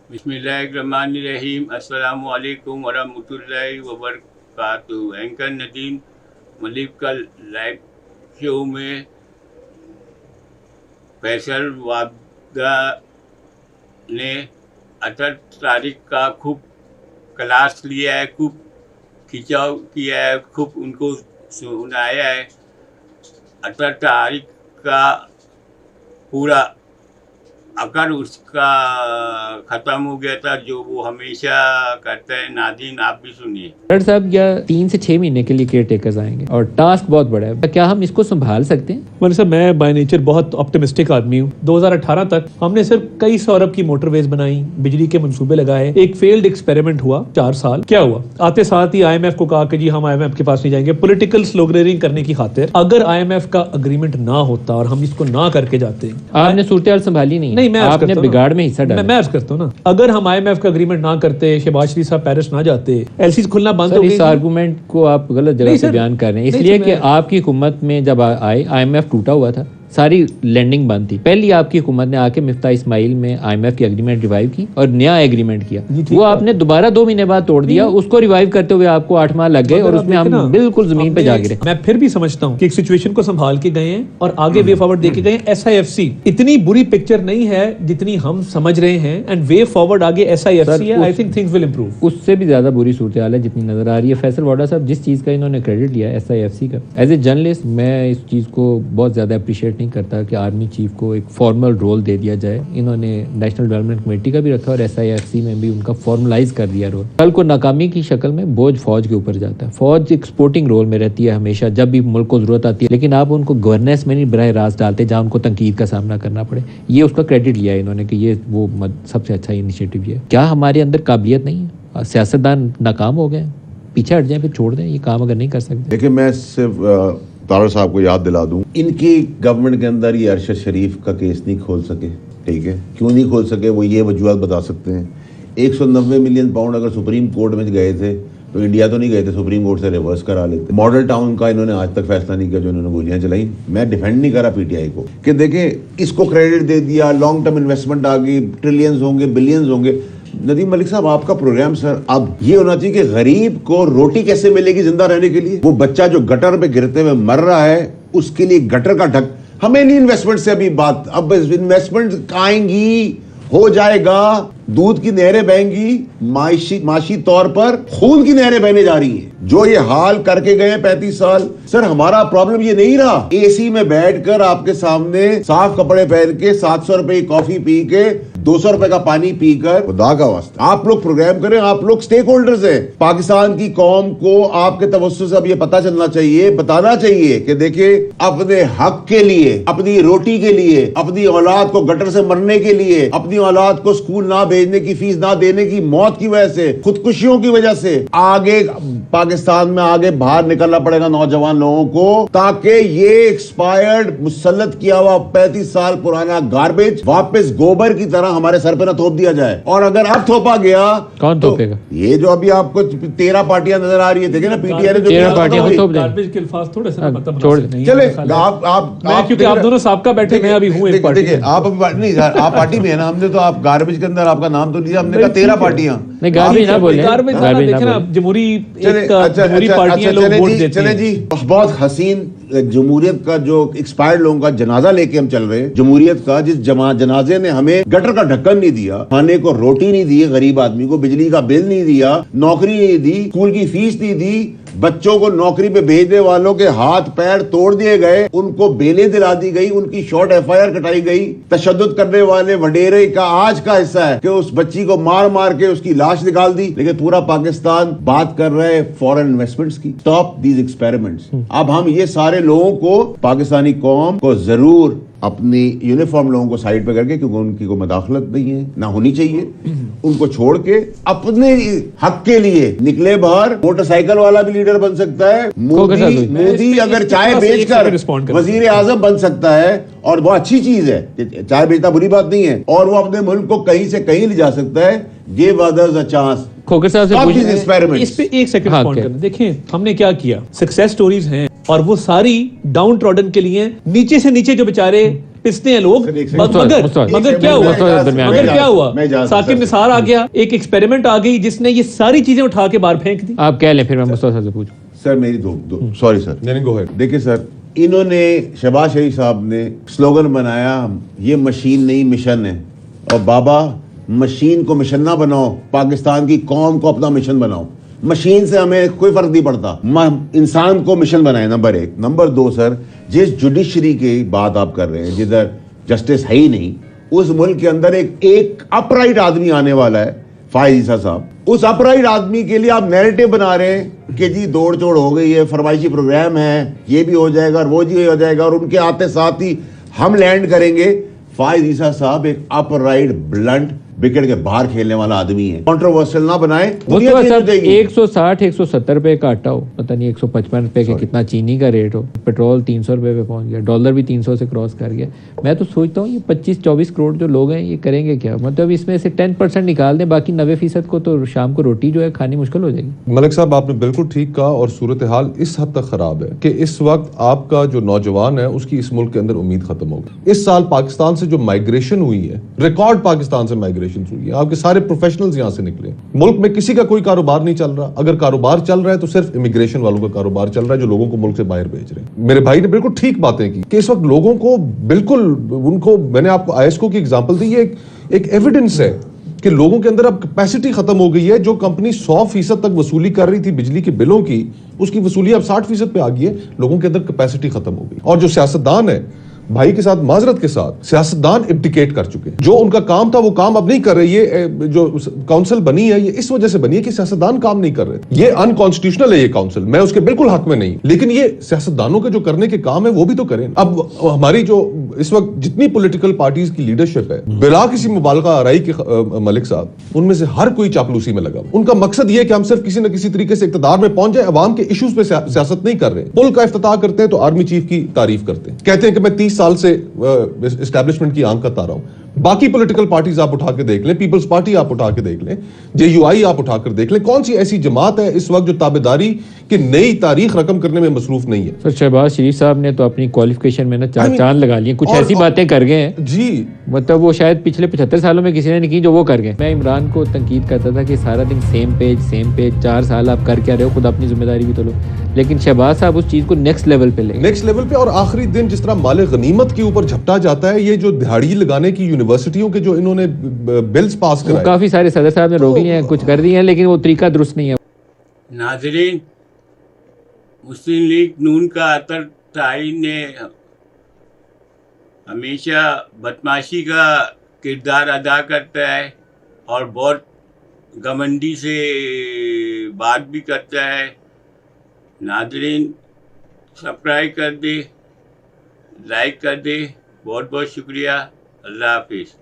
बिस्मिल्लाहिर्रहमानिर्रहीम। अस्सलामु अलैकुम वरहमतुल्लाहि वबरकातुहू। एंकर नदीम मलिक का लाइव शो में फैसल वाबदा ने अतर तारीख का खूब क्लास लिया है, खूब खिंचाव किया है, खूब उनको सुनाया है। अतर तारीख का पूरा अगर उसका ख़त्म हो गया था जो वो हमेशा करते हैं। नादिन आप भी सुनिए। डॉक्टर साहब क्या 3 से 6 महीने के लिए केयर टेकर्स आएंगे और टास्क बहुत बड़ा है, क्या हम इसको संभाल सकते हैं? मतलब सर मैं बाय नेचर बहुत ऑप्टिमिस्टिक आदमी हूँ। 2018 तक हमने सिर्फ कई सौ अरब की मोटरवेज बनाई, बिजली के मंसूबे लगाए, एक फेल्ड एक्सपेरिमेंट हुआ 4 साल। क्या हुआ? आते साथ ही IMF को कहा कि जी हम IMF के पास नहीं जाएंगे, पॉलिटिकल स्लोगनरिंग करने की खातिर। अगर IMF का अग्रीमेंट ना होता और हम इसको ना करके जाते, आपने सूरत संभाली नहीं, मैं आपने बिगाड़ में हिस्सा डाला। मैं अर्ज करता हूँ ना, अगर हम IMF का एग्रीमेंट ना करते, शहबाज शरीफ साहब पेरिस ना जाते, एलसी खुलना बंद हो गई। इस आर्गुमेंट को आप गलत जगह से बयान कर रहे हैं, इसलिए कि आपकी हुकूमत में जब आए IMF टूटा हुआ था, सारी लैंडिंग बंद थी। पहली आपकी हुकूमत ने आके मिफ्ता इस्माइल में IMF की एग्रीमेंट रिवाइव की और नया एग्रीमेंट किया। वो आपने दोबारा 2 महीने बाद तोड़ दिया। उसको रिवाइव करते हुए आपको 8 माह लग गए और उसमें हम बिल्कुल जमीन पे जा गिरे। मैं फिर भी समझता हूँ कि एक सिचुएशन को संभाल के गए हैं और आगे वे फॉरवर्ड देके गए हैं। SIFC इतनी बुरी पिक्चर नहीं है जितनी हम समझ रहे हैं, एंड वे फॉरवर्ड आगे SIFC है। I think things will improve. उससे भी ज्यादा बुरी सूरत हाल है जितनी नजर आ रही है। फैसल वाडा साहब जिस चीज का इन्होंने क्रेडिट लिया SIFC का, एज ए जर्नलिस्ट मैं इस चीज को बहुत ज्यादा अप्रिशिएट नहीं करता कि आर्मी चीफ को एक फॉर्मल रोल दे दिया जाए। इन्होंने नेशनल डेवलपमेंट कमेटी का भी रखा और SIFC में भी उनका फॉर्मलाइज कर दिया रोल। कल को नाकामी की शक्ल में बोझ फौज के ऊपर जाता है। फौज एक सपोर्टिंग रोल में रहती है हमेशा जब भी मुल्क को जरूरत आती है, लेकिन आप उनको गवर्नेंस में नहीं बराह रास्त डालते जहां उनको तनकीद का सामना करना पड़े। ये उसका क्रेडिट लिया है इन्होंने कि ये वो सबसे अच्छा इनिशिएटिव है। क्या हमारे अंदर काबिलियत नहीं है? सियासतदान नाकाम हो गए, पीछे हट जाए, फिर छोड़ दें ये काम अगर नहीं कर सकते। देखिए मैं सिर्फ तारड़ साहब को याद दिला दूं, इनकी गवर्नमेंट के अंदर ये अरशद शरीफ का केस नहीं खोल सके। ठीक है, क्यों नहीं खोल सके वो ये वजूहत बता सकते हैं। 190 मिलियन पाउंड अगर सुप्रीम कोर्ट में गए थे तो इंडिया तो नहीं गए थे, सुप्रीम कोर्ट से रिवर्स करा लेते। मॉडल टाउन का इन्होंने आज तक फैसला नहीं किया जो इन्होंने गोलियां चलाई। मैं डिफेंड नहीं करा PTI को कि देखें इसको क्रेडिट दे दिया, लॉन्ग टर्म इन्वेस्टमेंट आ गई, ट्रिलियंस होंगे, बिलियंस होंगे। नदीम मलिक साहब आपका प्रोग्राम सर अब ये होना चाहिए कि गरीब को रोटी कैसे मिलेगी जिंदा रहने के लिए। वो बच्चा जो गटर पे गिरते हुए मर रहा है उसके लिए गटर का ढक, हमें नहीं इन्वेस्टमेंट से अभी बात, अब इन्वेस्टमेंट आएंगी, हो जाएगा, दूध की नहरें बहेंगी, माशी तौर पर खून की नहरें बहने जा रही हैं। जो ये हाल करके गए 35 साल। सर हमारा प्रॉब्लम ये नहीं रहा AC में बैठकर आपके सामने साफ कपड़े पहन के 700 रुपए की कॉफी पी के 200 रुपए का पानी पीकर, खुदा का वास्ता आप लोग प्रोग्राम करें, आप लोग स्टेक होल्डर्स हैं। पाकिस्तान की कौम को आपके तवज्जुह से अब ये पता चलना चाहिए, बताना चाहिए कि देखिए अपने हक के लिए, अपनी रोटी के लिए, अपनी औलाद को गटर से मरने के लिए, अपनी औलाद को स्कूल ना भेजने की, फीस ना देने की, मौत की वजह से, खुदकुशियों की वजह से आगे पाकिस्तान में आगे बाहर निकलना पड़ेगा नौजवान लोगों को, ताकि ये एक्सपायर्ड मुसल्लत किया हुआ 35 साल पुराना गार्बेज वापस गोबर की तरह हमारे सर पे ना थोप दिया जाए। और अगर अब थोपा गया कौन थोपेगा? ये जो अभी आपको 13 पार्टियां नजर आ रही है, देखे ना PTI ने जो 13 पार्टियां थोप दें। गार्बेज के अल्फाज थोड़े से मतलब छोड़ चले आप क्योंकि आप दोनों साबका बैठे, मैं अभी हूं एक पार्टी। देखिए आप नहीं, आप पार्टी में है ना, हमने तो आप गार्बेज के अंदर आपका नाम तो लिया, हमने कहा 13 पार्टियां। नहीं गार्बेज ना बोले, गार्बेज ना देखे ना, जमहूरी पार्टियां लोग वोट देते हैं। चले जी, बहुत हसीन जमहूरियत का जो एक्सपायर्ड लोगों का जनाजा लेके हम चल रहे हैं। जमहूरियत का जिस जनाजे ने हमें गटर का ढक्कन नहीं दिया, खाने को रोटी नहीं दी, गरीब आदमी को बिजली का बिल नहीं दिया, नौकरी नहीं दी, स्कूल की फीस नहीं दी, बच्चों को नौकरी पे भेजने वालों के हाथ पैर तोड़ दिए गए, उनको बेलें दिला दी गई, उनकी शॉर्ट FIR कटाई गई। तशद्दुद करने वाले वडेरे का आज का हिस्सा है कि उस बच्ची को मार मार के उसकी लाश निकाल दी। लेकिन पूरा पाकिस्तान बात कर रहा है फॉरेन इन्वेस्टमेंट्स की। Stop these experiments. अब हम ये सारे लोगों को, पाकिस्तानी कौम को जरूर अपनी यूनिफॉर्म लोगों को साइड पे करके, क्योंकि उनकी कोई मदाखलत नहीं है, ना होनी चाहिए, उनको छोड़ के अपने हक के लिए निकले बाहर। मोटरसाइकिल वाला भी लीडर बन सकता है, मोदी अगर चाय बेचकर वजीर आजम बन सकता है, और बहुत अच्छी चीज है, चाय बेचना बुरी बात नहीं है, और वो अपने मुल्क को कहीं से कहीं ले जा सकता है। Give others a chance. Khokhar साहब से पूछें इस पे एक सेकंड रिस्पॉन्ड करना। देखें हमने क्या किया, सक्सेस स्टोरीज हैं और वो सारी डाउन ट्रॉडन के लिए, नीचे से नीचे जो बेचारे पिसते हैं लोग। सर, एक सेकंड। मगर क्या हुआ, मगर क्या हुआ, मैं जा- साकिब निसार आ गया, एक एक्सपेरिमेंट आ गई जिसने ये सारी चीजें उठा के बाहर फेंक दी। आप कह लें, फिर मैं मुस्तफा साहब से पूछूं। सर मेरी दो सॉरी सर, नहीं गो अहेड। देखिए सर, इन्होंने शहबाज शरीफ साहब ने स्लोगन बनाया, ये मशीन नहीं मिशन है। और बाबा, मशीन को मिशन ना बनाओ, पाकिस्तान की कौम को अपना मिशन बनाओ। मशीन से हमें कोई फर्क नहीं पड़ता, इंसान को मिशन बनाए, नंबर 1। नंबर 2 सर, जिस जुडिशरी की बात आप कर रहे हैं, जिधर जस्टिस है ही नहीं, उस मुल्क के अंदर एक अपराइट आदमी आने वाला है, फायद ईसा साहब। उस अपराइट आदमी के लिए आप नैरेटिव बना रहे हैं कि जी दौड़ चोड़ हो गई है, फरमाइशी प्रोग्राम है, ये भी हो जाएगा और वो भी हो जाएगा, और उनके आते साथ ही हम लैंड करेंगे। फायद ईसा साहब एक अपराइट ब्लंट विकेट के बाहर खेलने वाला आदमी है, कंट्रोवर्शियल ना बनाए। दुनिया मुस्तफा चेंज हो साहब, जाएगी। 160 170 रुपए का आटा हो, पता नहीं 155 रुपए के कितना चीनी का रेट हो, पेट्रोल 300 रुपए पे पहुंच गया, डॉलर भी 300 से क्रॉस कर गया। मैं तो सोचता हूँ ये 25-24 करोड़ जो लोग हैं ये करेंगे क्या? मतलब इसमें से 10% निकाल दें, बाकी 90% को तो शाम को रोटी जो है खानी मुश्किल हो जाएगी। मलिक साहब, आपने बिल्कुल ठीक कहा, और सूरत हाल इस हद तक खराब है कि इस वक्त आपका जो नौजवान है उसकी इस मुल्क के अंदर उम्मीद खत्म हो गई। इस साल पाकिस्तान से जो माइग्रेशन हुई है, रिकॉर्ड पाकिस्तान से माइग्रेशन हुई है, आपके सारे प्रोफेशनल्स यहां से निकले। मुल्क में किसी का कोई कारोबार नहीं चल रहा, अगर कारोबार चल रहा है तो सिर्फ इमिग्रेशन वालों का कारोबार चल रहा है जो लोगों को मुल्क से बाहर भेज रहे हैं। मेरे भाई ने बिल्कुल ठीक बातें की कि इस वक्त लोगों को बिल्कुल, उनको, मैंने आपको आईएसको की एग्जांपल दी, ये एक एविडेंस है कि लोगों के अंदर अब कैपेसिटी खत्म हो गई है। जो कंपनी 100% तक वसूली कर रही थी बिजली के बिलों की, उसकी वसूली अब 60% पे आ गई है। लोगों के अंदर कैपेसिटी खत्म हो गई। और जो सियासतदान है, भाई के साथ माजरत के साथ, सियासतदान एब्डिकेट कर चुके हैं। जो उनका काम था वो काम अब नहीं कर रहे। ये जो काउंसिल बनी है ये इस वजह से बनी है कि सियासतदान काम नहीं कर रहे। ये अनकॉन्स्टिट्यूशनल है ये काउंसिल, मैं उसके बिल्कुल हक में नहीं, लेकिन ये सियासतदानों के जो करने के काम है वो भी तो करें। अब हमारी जो इस वक्त जितनी पॉलिटिकल पार्टीज की लीडरशिप है, बिला किसी मुबालगा आराई के मलिक साहब, उनमें से हर कोई चापलूसी में लगा। उनका मकसद ये है कि हम सिर्फ किसी न किसी तरीके से इक्तदार में पहुंच जाए, अवाम के इश्यूज पे सियासत नहीं कर रहे। पुल का इफ्तिताह करते हैं तो आर्मी चीफ की तारीफ करते हैं, कहते हैं कि मैं 30 साल से एस्टैब्लिशमेंट की आंख करता रहा हूं। बाकी पॉलिटिकल पार्टीज आप उठा के देख लें, पीपल्स पार्टी आप उठा के देख लें, जेयूआई आप उठा कर देख लें, कौन सी ऐसी जमात है इस वक्त जो ताबेदारी की नई तारीख रकम करने में मसरूफ नहीं है। सर, शहबाज शरीफ साहब ने तो अपनी क्वालिफिकेशन में ना चांद लगा लिए, कुछ ऐसी बातें कर गए हैं जी, मतलब वो शायद पिछले 75 सालों में किसी ने नहीं की जो वो कर गए। मैं इमरान को तनकीद करता था कि सारा दिन सेम पेज 4 साल आप कर क्या रहे हो, खुद अपनी जिम्मेदारी भी तो लो। लेकिन शहबाज साहब उस चीज को नेक्स्ट लेवल पे ले, नेक्स्ट लेवल पे। और आखिरी दिन जिस तरह माले गनीमत के ऊपर झपटा जाता है, ये जो दिहाड़ी लगाने की यूनिवर्सिटियों के जो इन्होंने बिल्स पास कराए, काफी सारे सदर साहब ने रोक लिए हैं, कुछ कर दिए हैं, लेकिन वो तरीका दुरुस्त नहीं है। नाज़रीन, मुस्लिम लीग नून का अतर ताइन ने हमेशा बदमाशी का किरदार अदा करता है और बहुत घमंडी से बात भी करता है। नाज़रीन, सब्सक्राइब कर दे, लाइक कर दे, बहुत बहुत शुक्रिया। अल्लाह हाफिज़।